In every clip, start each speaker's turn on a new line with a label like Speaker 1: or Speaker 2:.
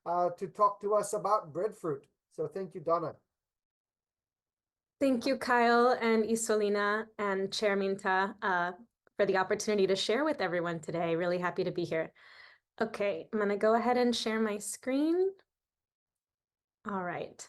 Speaker 1: to talk to us about Breadfruit. So thank you, Dana.
Speaker 2: Thank you, Kyle and Isolina and Chair Minta, for the opportunity to share with everyone today. Really happy to be here. Okay, I'm gonna go ahead and share my screen. All right.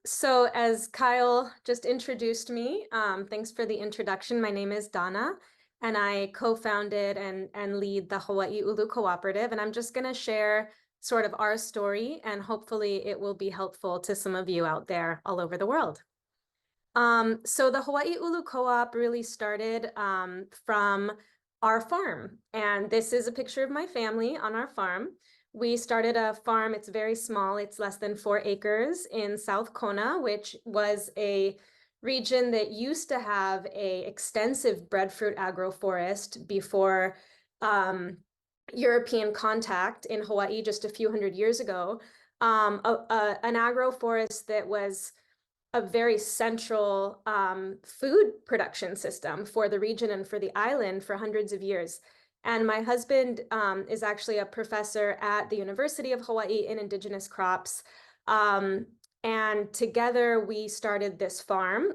Speaker 2: So as Kyle just introduced me, thanks for the introduction. My name is Dana, and I co-founded and lead the Hawaii Ulu Cooperative, and I'm just gonna share sort of our story, and hopefully it will be helpful to some of you out there all over the world. So the Hawaii Ulu Co-op really started from our farm, and this is a picture of my family on our farm. We started a farm, it's very small, it's less than 4 acres in South Kona, which was a region that used to have an extensive breadfruit agroforest before European contact in Hawaii just a few hundred years ago. An agroforest that was a very central food production system for the region and for the island for hundreds of years. And my husband is actually a professor at the University of Hawaii in indigenous crops. And together we started this farm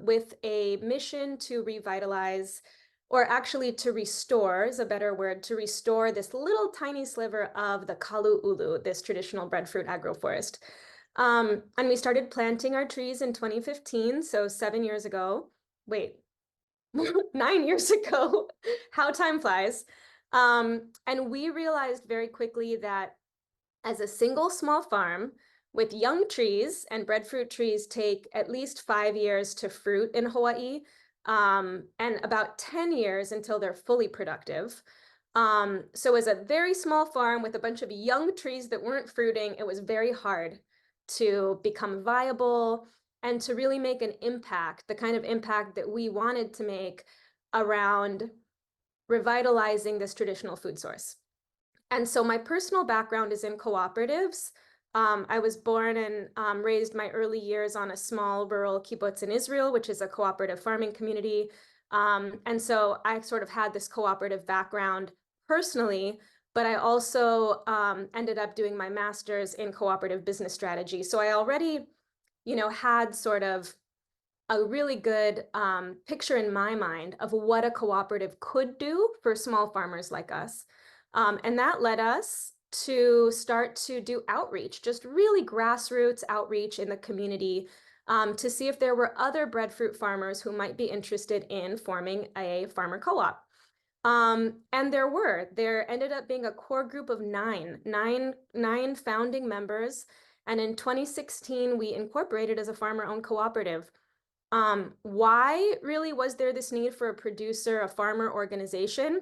Speaker 2: with a mission to revitalize, or actually to restore is a better word, to restore this little tiny sliver of the Kalu Ulu, this traditional breadfruit agroforest. And we started planting our trees in 2015, so 7 years ago. Wait, 9 years ago. How time flies. And we realized very quickly that as a single small farm with young trees, and breadfruit trees take at least 5 years to fruit in Hawaii, and about 10 years until they're fully productive. So as a very small farm with a bunch of young trees that weren't fruiting, it was very hard to become viable and to really make an impact, the kind of impact that we wanted to make around revitalizing this traditional food source. And so my personal background is in cooperatives. I was born and raised my early years on a small rural kibbutz in Israel, which is a cooperative farming community. And so I sort of had this cooperative background personally, but I also ended up doing my master's in cooperative business strategy. So I already, had sort of a really good picture in my mind of what a cooperative could do for small farmers like us. And that led us to start to do outreach, just really grassroots outreach in the community, to see if there were other breadfruit farmers who might be interested in forming a farmer co-op. And there ended up being a core group of nine founding members. And in 2016, we incorporated as a farmer-owned cooperative. Why really was there this need for a producer, a farmer organization?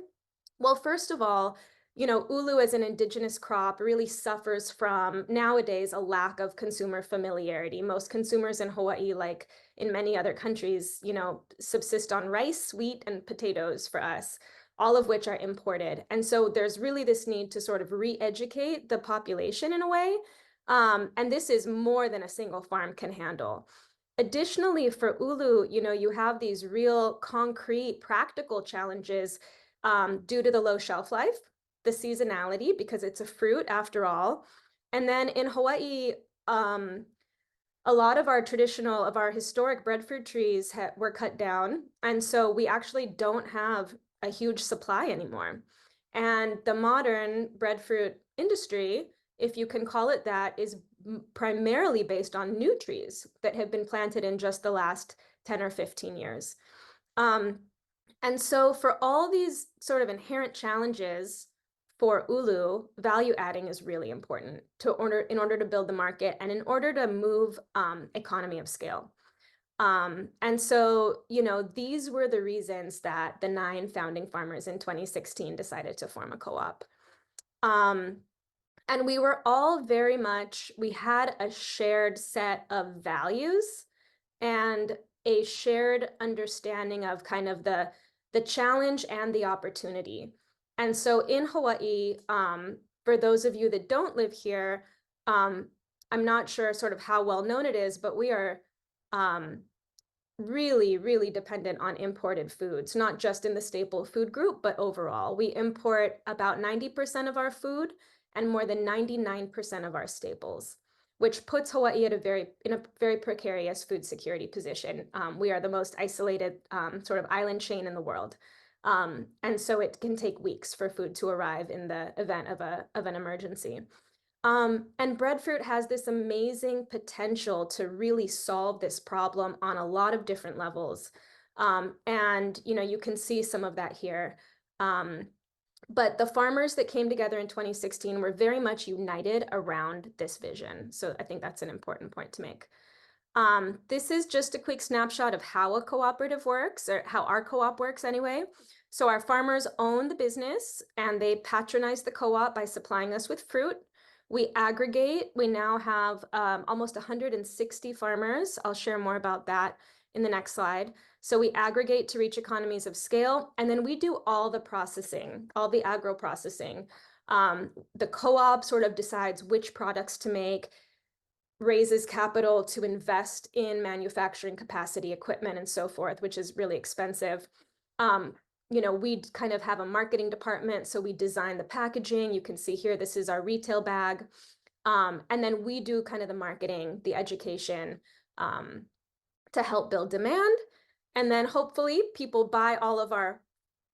Speaker 2: Well, first of all, ulu as an indigenous crop really suffers from nowadays a lack of consumer familiarity. Most consumers in Hawaii, like in many other countries, subsist on rice, wheat, and potatoes for us, all of which are imported. And so there's really this need to sort of re-educate the population in a way. And this is more than a single farm can handle. Additionally, for ulu, you have these real concrete practical challenges due to the low shelf life, the seasonality, because it's a fruit after all. And then in Hawaii, a lot of our historic breadfruit trees were cut down. And so we actually don't have a huge supply anymore. And the modern breadfruit industry, if you can call it that, is primarily based on new trees that have been planted in just the last 10 or 15 years. And so for all these sort of inherent challenges for ulu, value adding is really important in order to build the market and in order to move economy of scale. And so, these were the reasons that the 9 founding farmers in 2016 decided to form a co-op. And we were all we had a shared set of values and a shared understanding of kind of the challenge and the opportunity. And so in Hawaii, for those of you that don't live here, I'm not sure sort of how well known it is, but we are really, really dependent on imported foods, not just in the staple food group, but overall. We import about 90% of our food, and more than 99% of our staples, which puts Hawaii at in a very precarious food security position. We are the most isolated sort of island chain in the world. And so it can take weeks for food to arrive in the event of an emergency. And Breadfruit has this amazing potential to really solve this problem on a lot of different levels. And you can see some of that here. But the farmers that came together in 2016 were very much united around this vision. So I think that's an important point to make. This is just a quick snapshot of how a cooperative works, or how our co-op works anyway. So our farmers own the business and they patronize the co-op by supplying us with fruit. We aggregate. We now have almost 160 farmers. I'll share more about that in the next slide. So we aggregate to reach economies of scale, and then we do all the processing, all the agro processing. The co-op sort of decides which products to make, raises capital to invest in manufacturing capacity, equipment, and so forth, which is really expensive. We kind of have a marketing department, so we design the packaging. You can see here, this is our retail bag. And then we do kind of the marketing, the education, to help build demand. And then hopefully people buy all of our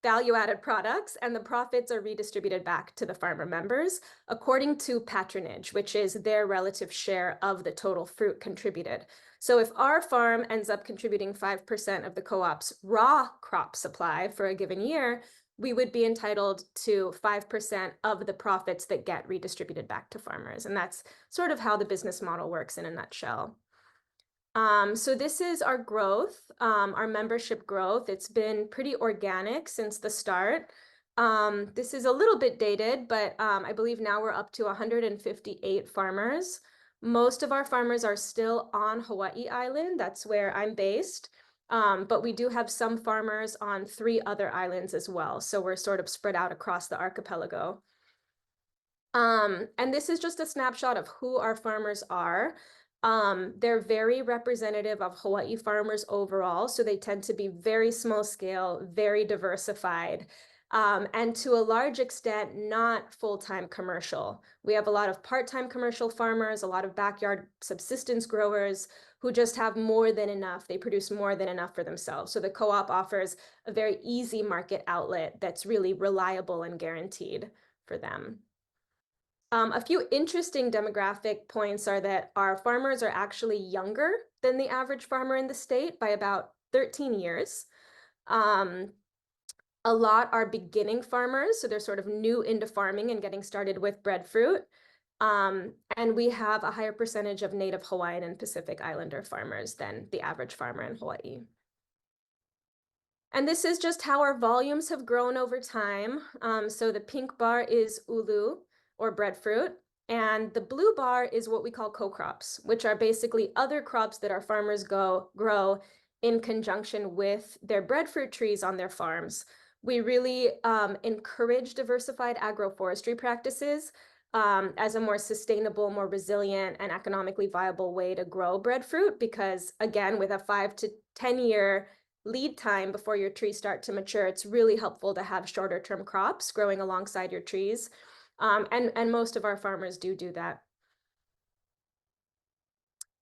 Speaker 2: value-added products, and the profits are redistributed back to the farmer members according to patronage, which is their relative share of the total fruit contributed. So if our farm ends up contributing 5% of the co-op's raw crop supply for a given year, we would be entitled to 5% of the profits that get redistributed back to farmers. And that's sort of how the business model works in a nutshell. So this is our growth, our membership growth. It's been pretty organic since the start. This is a little bit dated, but I believe now we're up to 158 farmers. Most of our farmers are still on Hawaii Island. That's where I'm based. But we do have some farmers on 3 other islands as well. So we're sort of spread out across the archipelago. And this is just a snapshot of who our farmers are. They're very representative of Hawaii farmers overall, so they tend to be very small scale, very diversified, and to a large extent, not full-time commercial. We have a lot of part-time commercial farmers, a lot of backyard subsistence growers who just have more than enough. They produce more than enough for themselves. So the co-op offers a very easy market outlet that's really reliable and guaranteed for them. A few interesting demographic points are that our farmers are actually younger than the average farmer in the state by about 13 years. A lot are beginning farmers, so they're sort of new into farming and getting started with breadfruit. And we have a higher percentage of Native Hawaiian and Pacific Islander farmers than the average farmer in Hawaii. And this is just how our volumes have grown over time. So the pink bar is ulu, or breadfruit, and the blue bar is what we call co-crops, which are basically other crops that our farmers grow in conjunction with their breadfruit trees on their farms. We really encourage diversified agroforestry practices as a more sustainable, more resilient, and economically viable way to grow breadfruit, because again, with a 5 to 10 year lead time before your trees start to mature, it's really helpful to have shorter term crops growing alongside your trees. And most of our farmers do that.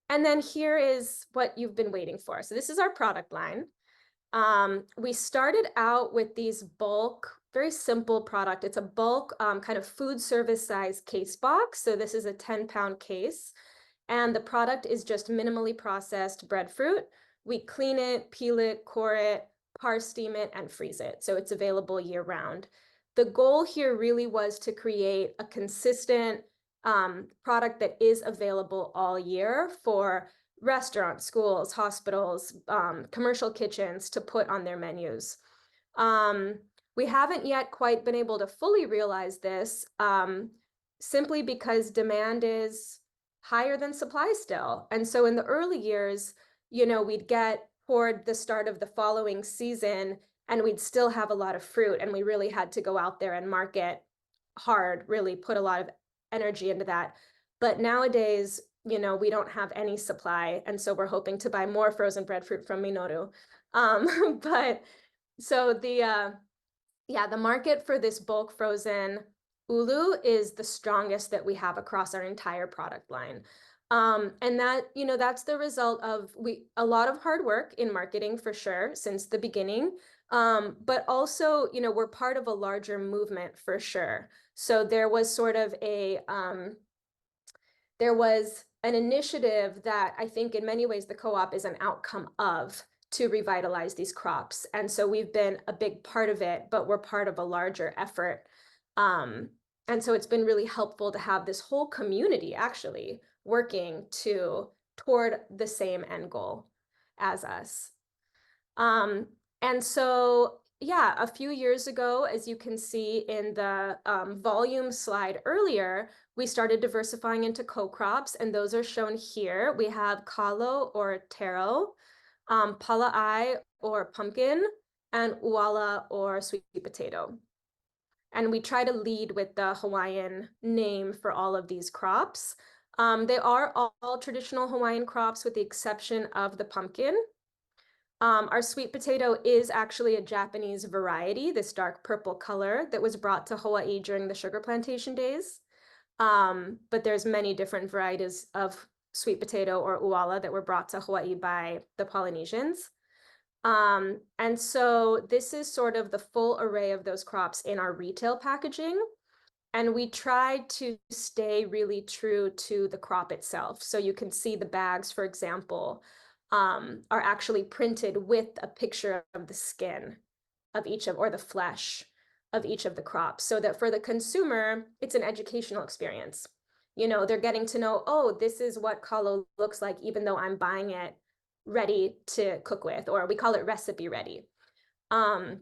Speaker 2: And then here is what you've been waiting for. So this is our product line. We started out with these bulk, very simple product. It's a bulk kind of food service size case box. So this is a 10-pound case. And the product is just minimally processed breadfruit. We clean it, peel it, core it, par steam it, and freeze it. So it's available year round. The goal here really was to create a consistent product that is available all year for restaurants, schools, hospitals, commercial kitchens to put on their menus. We haven't yet quite been able to fully realize this simply because demand is higher than supply still. And so in the early years, we'd get toward the start of the following season and we'd still have a lot of fruit, and we really had to go out there and market hard, really put a lot of energy into that. But nowadays, we don't have any supply, and so we're hoping to buy more frozen breadfruit from Minoru. But so the market for this bulk frozen Ulu is the strongest that we have across our entire product line. And that, that's the result of a lot of hard work in marketing for sure since the beginning. But also, we're part of a larger movement for sure. So there was sort of there was an initiative that I think in many ways the co-op is an outcome of to revitalize these crops. And so we've been a big part of it, but we're part of a larger effort. And so it's been really helpful to have this whole community actually working toward the same end goal as us. And so, yeah, a few years ago, as you can see in the volume slide earlier, we started diversifying into co-crops, and those are shown here. We have kalo or taro, pala'ai or pumpkin, and uala or sweet potato. And we try to lead with the Hawaiian name for all of these crops. They are all traditional Hawaiian crops with the exception of the pumpkin. Our sweet potato is actually a Japanese variety, this dark purple color that was brought to Hawaii during the sugar plantation days. But there's many different varieties of sweet potato or uala that were brought to Hawaii by the Polynesians. And so this is sort of the full array of those crops in our retail packaging. And we tried to stay really true to the crop itself. So you can see the bags, for example, are actually printed with a picture of the skin of or the flesh of each of the crops, so that for the consumer, it's an educational experience. They're getting to know, oh, this is what kalo looks like, even though I'm buying it ready to cook with, or we call it recipe ready. And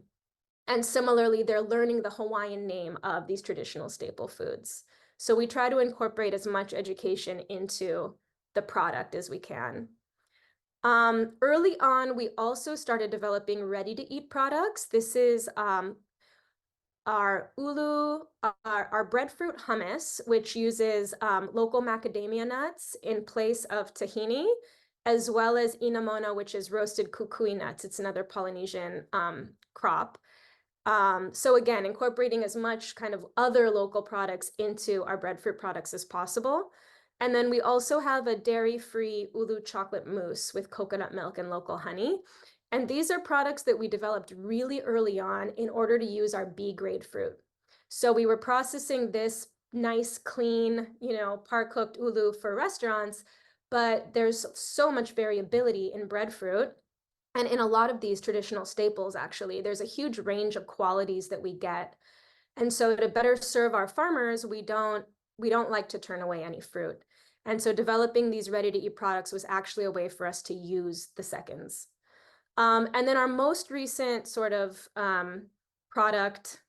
Speaker 2: similarly, they're learning the Hawaiian name of these traditional staple foods. So we try to incorporate as much education into the product as we can. Early on, we also started developing ready-to-eat products. This is our breadfruit hummus, which uses local macadamia nuts in place of tahini, as well as inamona, which is roasted kukui nuts. It's another Polynesian crop. So again, incorporating as much kind of other local products into our breadfruit products as possible. And then we also have a dairy-free Ulu chocolate mousse with coconut milk and local honey. And these are products that we developed really early on in order to use our B-grade fruit. So we were processing this nice, clean, par-cooked ulu for restaurants, but there's so much variability in breadfruit. And in a lot of these traditional staples, actually, there's a huge range of qualities that we get. And so to better serve our farmers, we don't like to turn away any fruit. And so developing these ready-to-eat products was actually a way for us to use the seconds. And then our most recent sort of product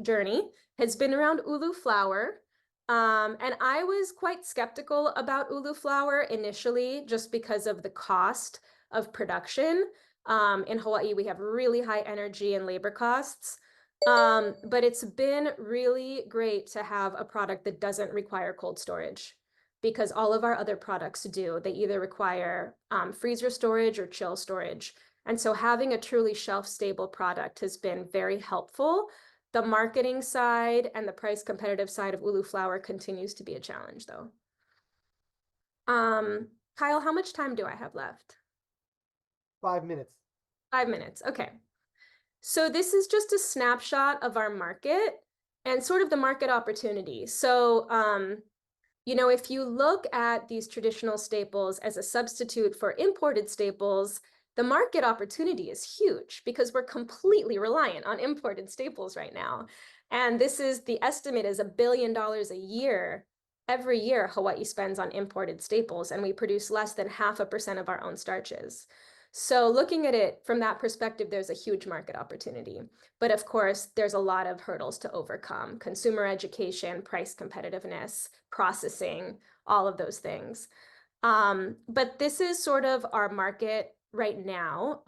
Speaker 2: journey has been around ulu flour. And I was quite skeptical about ulu flour initially, just because of the cost of production. In Hawaii, we have really high energy and labor costs. But it's been really great to have a product that doesn't require cold storage, because all of our other products do. They either require freezer storage or chill storage. And so having a truly shelf-stable product has been very helpful. The marketing side and the price competitive side of ulu flour continues to be a challenge, though. Kyle, how much time do I have left?
Speaker 1: 5 minutes.
Speaker 2: 5 minutes, okay. So this is just a snapshot of our market and sort of the market opportunity. So, if you look at these traditional staples as a substitute for imported staples, the market opportunity is huge because we're completely reliant on imported staples right now. And the estimate is $1 billion a year. Every year, Hawaii spends on imported staples, and we produce less than 0.5% of our own starches. So looking at it from that perspective, there's a huge market opportunity. But of course, there's a lot of hurdles to overcome: consumer education, price competitiveness, processing, all of those things. But this is sort of our market right now.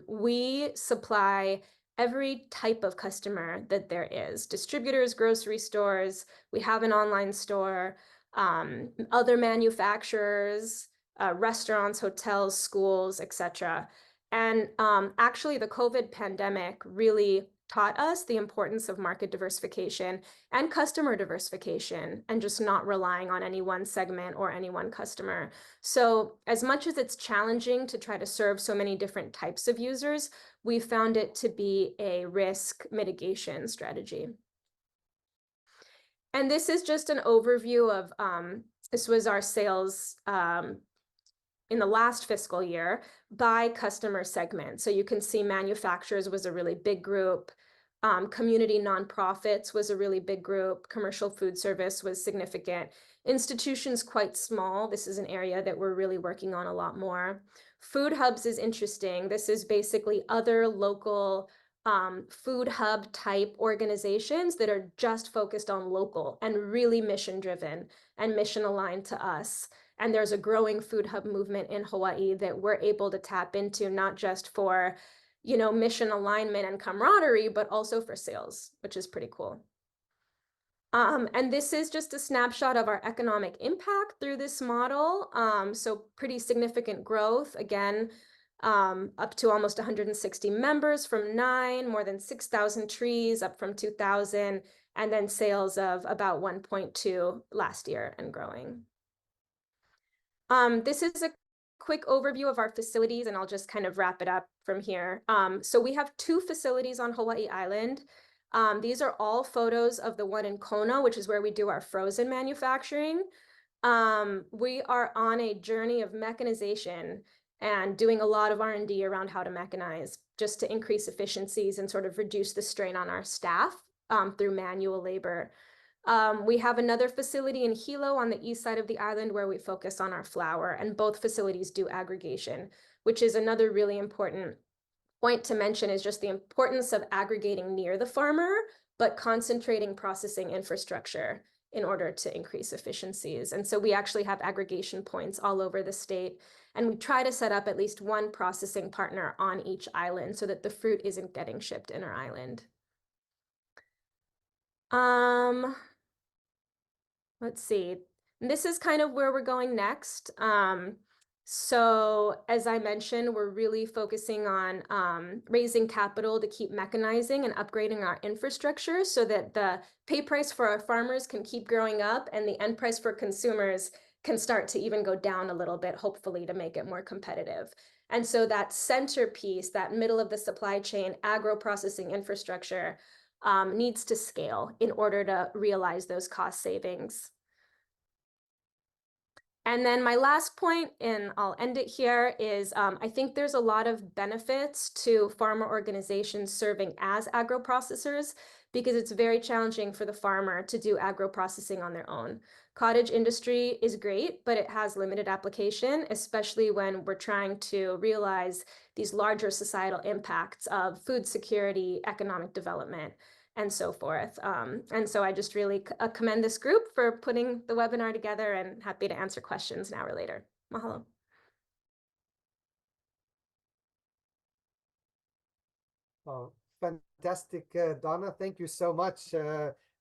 Speaker 2: We supply every type of customer that there is: distributors, grocery stores, we have an online store, other manufacturers, restaurants, hotels, schools, etc. And actually, the COVID pandemic really taught us the importance of market diversification and customer diversification, and just not relying on any one segment or any one customer. So as much as it's challenging to try to serve so many different types of users, we found it to be a risk mitigation strategy. And this is just an overview of, this was our sales in the last fiscal year by customer segment. So you can see manufacturers was a really big group. Community nonprofits was a really big group. Commercial food service was significant. Institutions quite small. This is an area that we're really working on a lot more. Food hubs is interesting. This is basically other local food hub type organizations that are just focused on local and really mission driven and mission aligned to us. And there's a growing food hub movement in Hawaii that we're able to tap into, not just for, you know, mission alignment and camaraderie, but also for sales, which is pretty cool. And this is just a snapshot of our economic impact through this model. So pretty significant growth, again, up to almost 160 members from 9, more than 6,000 trees up from 2,000, and then sales of about 1.2 last year and growing. This is a quick overview of our facilities, and I'll just kind of wrap it up from here. So we have 2 facilities on Hawaii Island. These are all photos of the one in Kona, which is where we do our frozen manufacturing. We are on a journey of mechanization and doing a lot of R&D around how to mechanize, just to increase efficiencies and sort of reduce the strain on our staff through manual labor. We have another facility in Hilo on the east side of the island where we focus on our flour, and both facilities do aggregation, which is another really important point to mention, is just the importance of aggregating near the farmer, but concentrating processing infrastructure in order to increase efficiencies. And so we actually have aggregation points all over the state, and we try to set up at least one processing partner on each island so that the fruit isn't getting shipped inter-island. Let's see. This is kind of where we're going next. So as I mentioned, we're really focusing on raising capital to keep mechanizing and upgrading our infrastructure so that the pay price for our farmers can keep growing up and the end price for consumers can start to even go down a little bit, hopefully, to make it more competitive. And so that centerpiece, that middle of the supply chain, agro-processing infrastructure, needs to scale in order to realize those cost savings. And then my last point, and I'll end it here, is I think there's a lot of benefits to farmer organizations serving as agro-processors, because it's very challenging for the farmer to do agro-processing on their own. Cottage industry is great, but it has limited application, especially when we're trying to realize these larger societal impacts of food security, economic development, and so forth. And so I just really commend this group for putting the webinar together, and happy to answer questions now or later. Mahalo.
Speaker 1: Oh, fantastic, Donna. Thank you so much.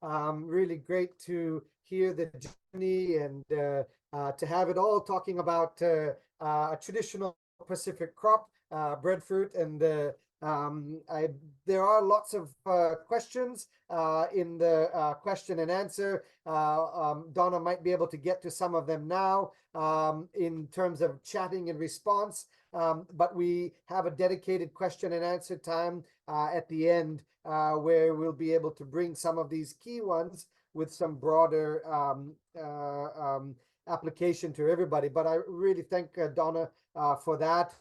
Speaker 1: Really great to hear the journey and to have it all talking about a traditional Pacific crop, breadfruit, and there are lots of questions in the question and answer. Donna might be able to get to some of them now in terms of chatting and response, but we have a dedicated question and answer time at the end where we'll be able to bring some of these key ones with some broader application to everybody. But I really thank Donna for that.